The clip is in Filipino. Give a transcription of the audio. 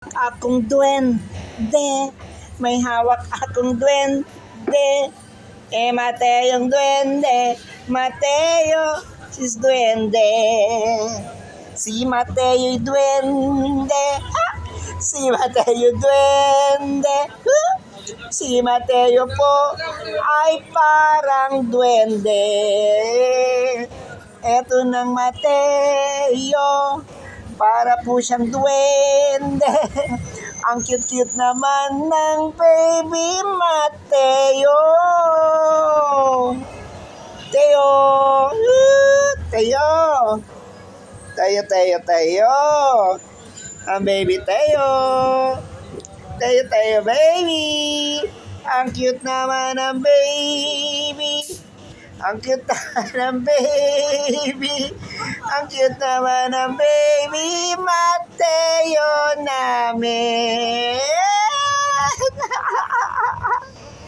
Akong duwende, may hawak akong duwende. Mateo yung duwende, Mateo, sis duwende. Si Mateo yung duwende, si Mateo duwende. Si Mateo po ay parang duwende. Eto ng Mateo, para po siyang duwende. Ang cute-cute naman ng baby Mateo. Teo, Teo, Teo, Teo, Teo. Ang baby Teo. Teo, Teo, baby. Ang cute naman ng baby. Ang cute naman ng baby. Ang cute naman ng baby Mateo namin.